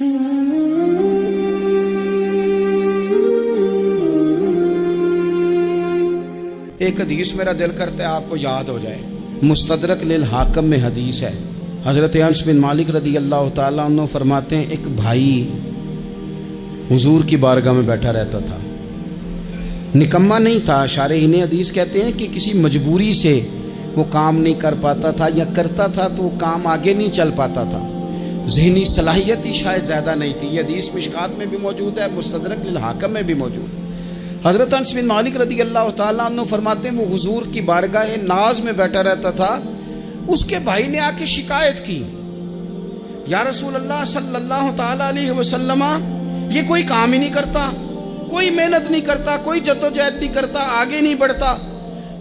ایک حدیث میرا دل کرتا ہے آپ کو یاد ہو جائے، مستدرک للحاکم میں حدیث ہے۔ حضرت انس بن مالک رضی اللہ تعالیٰ عنہ فرماتے ہیں ایک بھائی حضور کی بارگاہ میں بیٹھا رہتا تھا، نکما نہیں تھا، شارحین حدیث کہتے ہیں کہ کسی مجبوری سے وہ کام نہیں کر پاتا تھا، یا کرتا تھا تو وہ کام آگے نہیں چل پاتا تھا، ذہنی صلاحیت ہی شاید زیادہ نہیں تھی۔ یہ حدیث مشکات میں بھی موجود ہے، مستدرک للحاکم میں بھی موجود ہے۔ حضرت انس بن مالک رضی اللہ تعالیٰ عنہ فرماتے ہیں وہ حضور کی بارگاہ ناز میں بیٹھا رہتا تھا، اس کے بھائی نے آ کے شکایت کی، یا رسول اللہ صلی اللہ تعالیٰ علیہ وسلم، یہ کوئی کام ہی نہیں کرتا، کوئی محنت نہیں کرتا، کوئی جدوجہد نہیں کرتا، آگے نہیں بڑھتا،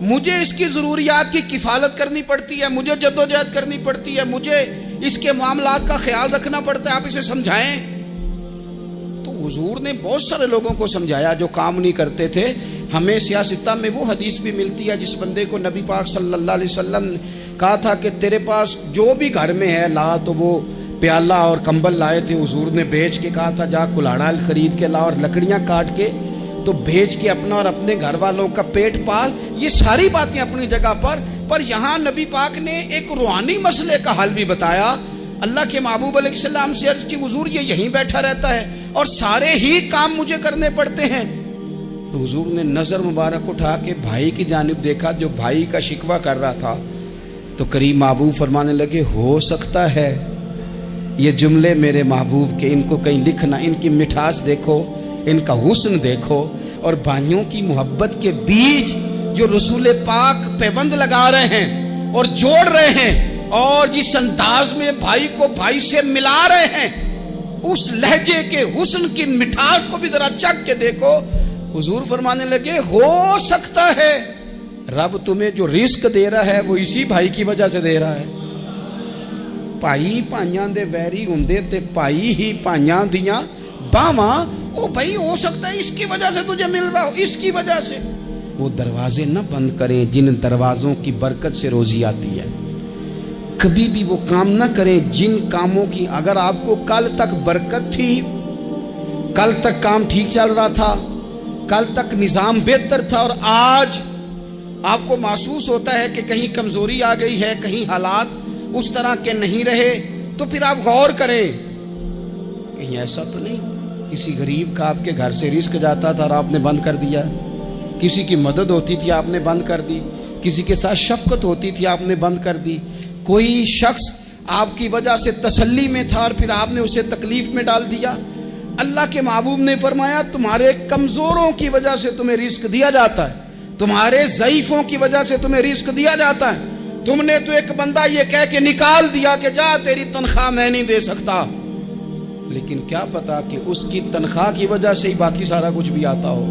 مجھے اس کی ضروریات کی کفالت کرنی پڑتی ہے، مجھے جدوجہد کرنی پڑتی ہے، مجھے اس کے معاملات کا خیال رکھنا پڑتا ہے، آپ اسے سمجھائیں۔ تو حضور نے بہت سارے لوگوں کو سمجھایا جو کام نہیں کرتے تھے۔ ہمیں سیاستہ میں وہ حدیث بھی ملتی ہے جس بندے کو نبی پاک صلی اللہ علیہ وسلم نے کہا تھا کہ تیرے پاس جو بھی گھر میں ہے لا، تو وہ پیالہ اور کمبل لائے تھے، حضور نے بیچ کے کہا تھا جا کلاڑا خرید کے لا اور لکڑیاں کاٹ کے تو بیچ کے اپنا اور اپنے گھر والوں کا پیٹ پال۔ یہ ساری باتیں اپنی جگہ پر یہاں نبی پاک نے ایک روحانی مسئلے کا حل بھی بتایا۔ اللہ کے محبوب علیہ السلام سے عرض کی حضور یہ یہیں بیٹھا رہتا ہے اور سارے ہی کام مجھے کرنے پڑتے ہیں۔ تو حضور نے نظر مبارک اٹھا کے بھائی کی جانب دیکھا جو بھائی کا شکوہ کر رہا تھا، تو قریب محبوب فرمانے لگے ہو سکتا ہے یہ جملے میرے محبوب کے، ان کو کہیں لکھنا، ان کی مٹھاس دیکھو، ان کا حسن دیکھو، اور بھائیوں کی محبت کے بیج جو رسول پاک پیوند لگا رہے ہیں اور جوڑ رہے ہیں، اور جس انداز میں بھائی کو بھائی سے ملا رہے ہیں، اس لہجے کے حسن کی مٹھاس کو بھی ذرا چکھ کے دیکھو۔ حضور فرمانے لگے ہو سکتا ہے رب تمہیں جو رزق دے رہا ہے وہ اسی بھائی کی وجہ سے دے رہا ہے۔ بھائی پائیاں دے ویری ہوندے تے بھائی ہی پائیاں دیاں باواں، او بھائی ہو سکتا ہے اس کی وجہ سے تجھے مل رہا ہو، اس کی وجہ سے۔ وہ دروازے نہ بند کریں جن دروازوں کی برکت سے روزی آتی ہے، کبھی بھی وہ کام نہ کریں جن کاموں کی اگر آپ کو کل تک برکت تھی، کل تک کام ٹھیک چل رہا تھا، کل تک نظام بہتر تھا، اور آج آپ کو محسوس ہوتا ہے کہ کہیں کمزوری آ گئی ہے، کہیں حالات اس طرح کے نہیں رہے، تو پھر آپ غور کریں کہیں ایسا تو نہیں کسی غریب کا آپ کے گھر سے رزق جاتا تھا اور آپ نے بند کر دیا، کسی کی مدد ہوتی تھی آپ نے بند کر دی، کسی کے ساتھ شفقت ہوتی تھی آپ نے بند کر دی، کوئی شخص آپ کی وجہ سے تسلی میں تھا اور پھر آپ نے اسے تکلیف میں ڈال دیا۔ اللہ کے محبوب نے فرمایا تمہارے کمزوروں کی وجہ سے تمہیں رزق دیا جاتا ہے، تمہارے ضعیفوں کی وجہ سے تمہیں رزق دیا جاتا ہے۔ تم نے تو ایک بندہ یہ کہہ کے نکال دیا کہ جا تیری تنخواہ میں نہیں دے سکتا، لیکن کیا پتا کہ اس کی تنخواہ کی وجہ سے ہی باقی سارا کچھ بھی آتا ہو۔